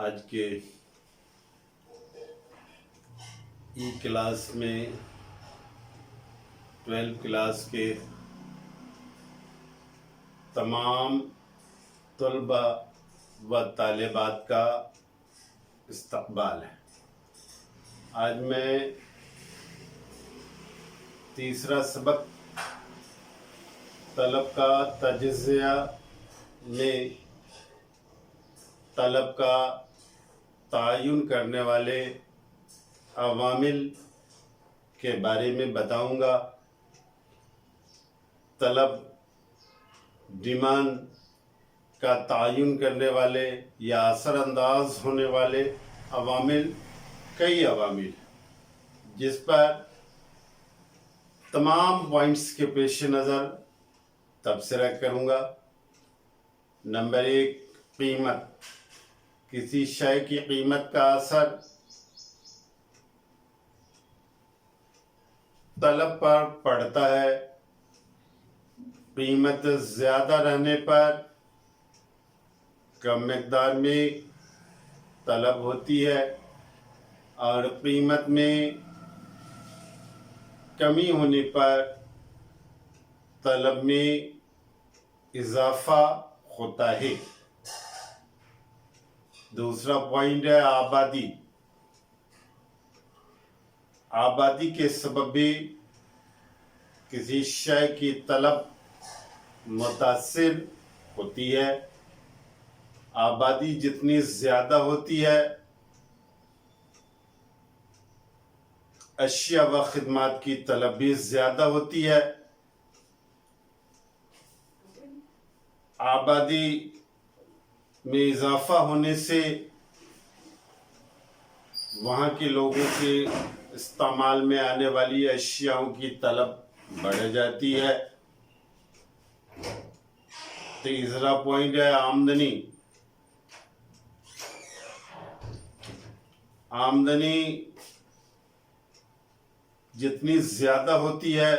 آج کے ای کلاس میں 12 کلاس کے تمام طلبہ و طالبات کا استقبال ہے۔ آج میں تیسرا سبق طلب کا تجزیہ میں طلب کا تعین کرنے والے عوامل کے بارے میں بتاؤں گا۔ طلب ڈیمانڈ کا تعین کرنے والے یا اثر انداز ہونے والے عوامل کئی عوامل جس پر تمام پوائنٹس کے پیش نظر تبصرہ کروں گا۔ نمبر 1، قیمت۔ کسی شے کی قیمت کا اثر طلب پر پڑتا ہے۔ قیمت زیادہ رہنے پر کم مقدار میں طلب ہوتی ہے اور قیمت میں کمی ہونے پر طلب میں اضافہ ہوتا ہے۔ دوسرا پوائنٹ ہے آبادی۔ آبادی کے سبب بھی کسی شے کی طلب متاثر ہوتی ہے۔ آبادی جتنی زیادہ ہوتی ہے، اشیاء و خدمات کی طلب بھی زیادہ ہوتی ہے۔ آبادی میں اضافہ ہونے سے وہاں کے لوگوں کے استعمال میں آنے والی اشیاء کی طلب بڑھ جاتی ہے۔ تیسرا پوائنٹ ہے آمدنی۔ آمدنی جتنی زیادہ ہوتی ہے،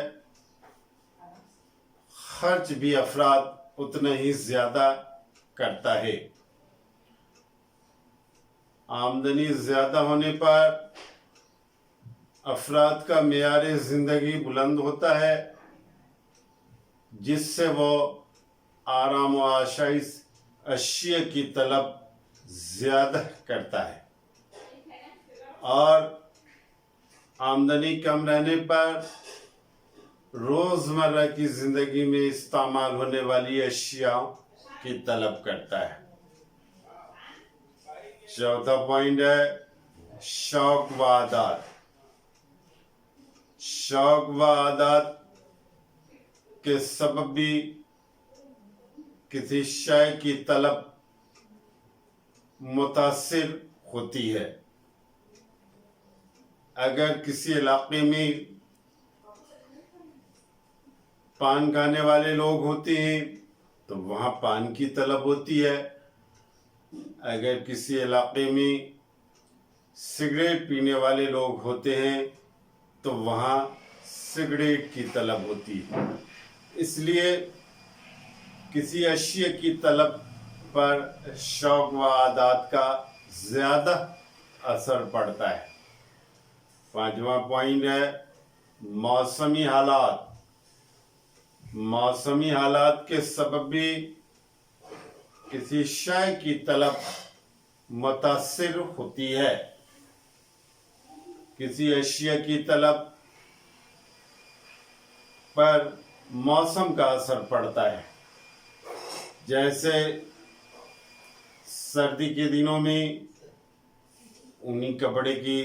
خرچ بھی افراد اتنا ہی زیادہ کرتا ہے۔ آمدنی زیادہ ہونے پر افراد کا معیار زندگی بلند ہوتا ہے، جس سے وہ آرام و آسائش اشیاء کی طلب زیادہ کرتا ہے، اور آمدنی کم رہنے پر روزمرہ کی زندگی میں استعمال ہونے والی اشیاء کی طلب کرتا ہے۔ چوتھا پوائنٹ ہے شوق و عادات۔ شوق و عادات کے سبب بھی کسی شے کی طلب متاثر ہوتی ہے۔ اگر کسی علاقے میں پان کھانے والے لوگ ہوتے ہیں تو وہاں پان کی طلب ہوتی ہے۔ اگر کسی علاقے میں سگریٹ پینے والے لوگ ہوتے ہیں تو وہاں سگریٹ کی طلب ہوتی ہے۔ اس لیے کسی اشیاء کی طلب پر شوق و عادات کا زیادہ اثر پڑتا ہے۔ پانچواں پوائنٹ ہے موسمی حالات۔ موسمی حالات کے سبب بھی کسی شے کی طلب متاثر ہوتی ہے۔ کسی اشیاء کی طلب پر موسم کا اثر پڑتا ہے۔ جیسے سردی کے دنوں میں اونی کپڑے کی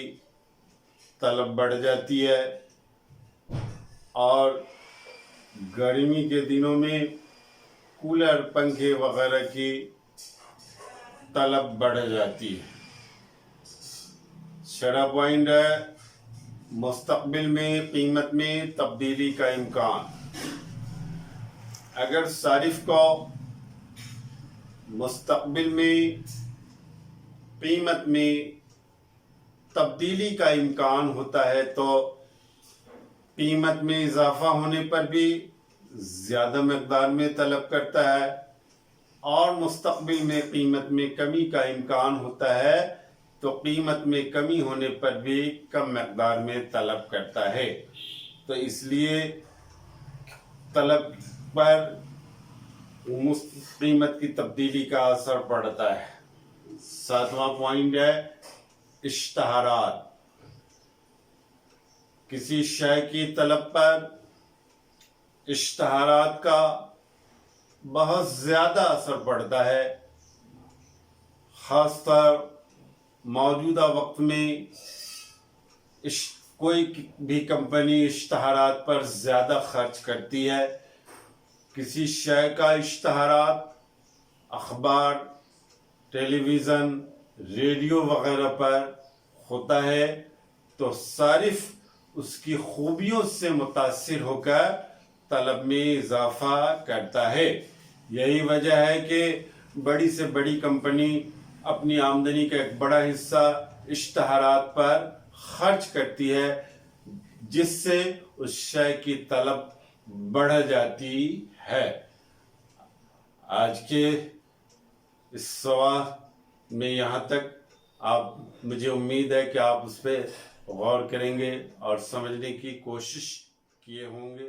طلب بڑھ جاتی ہے، اور گرمی کے دنوں میں کولر، پنکھے وغیرہ کی طلب بڑھ جاتی ہے۔ چھٹا پوائنٹ ہے مستقبل میں قیمت میں تبدیلی کا امکان۔ اگر صارف کو مستقبل میں قیمت میں تبدیلی کا امکان ہوتا ہے تو قیمت میں اضافہ ہونے پر بھی زیادہ مقدار میں طلب کرتا ہے، اور مستقبل میں قیمت میں کمی کا امکان ہوتا ہے تو قیمت میں کمی ہونے پر بھی کم مقدار میں طلب کرتا ہے. تو اس لیے طلب پر قیمت کی تبدیلی کا اثر پڑتا ہے. 7واں پوائنٹ ہے اشتہارات. کسی شے کی طلب پر اشتہارات کا بہت زیادہ اثر پڑتا ہے. خاص طور موجودہ وقت میں کوئی بھی کمپنی اشتہارات پر زیادہ خرچ کرتی ہے. کسی شے کا اشتہارات اخبار، ٹیلی ویژن، ریڈیو وغیرہ پر ہوتا ہے تو صارف اس کی خوبیوں سے متاثر ہو کر طلب میں اضافہ کرتا ہے. یہی وجہ ہے کہ بڑی سے بڑی کمپنی اپنی آمدنی کا ایک بڑا حصہ اشتہارات پر خرچ کرتی ہے، جس سے اس شے کی طلب بڑھ جاتی ہے. آج کے اس سوال میں یہاں تک. مجھے امید ہے کہ آپ اس پہ غور کریں گے اور سمجھنے کی کوشش کیے ہوں گے.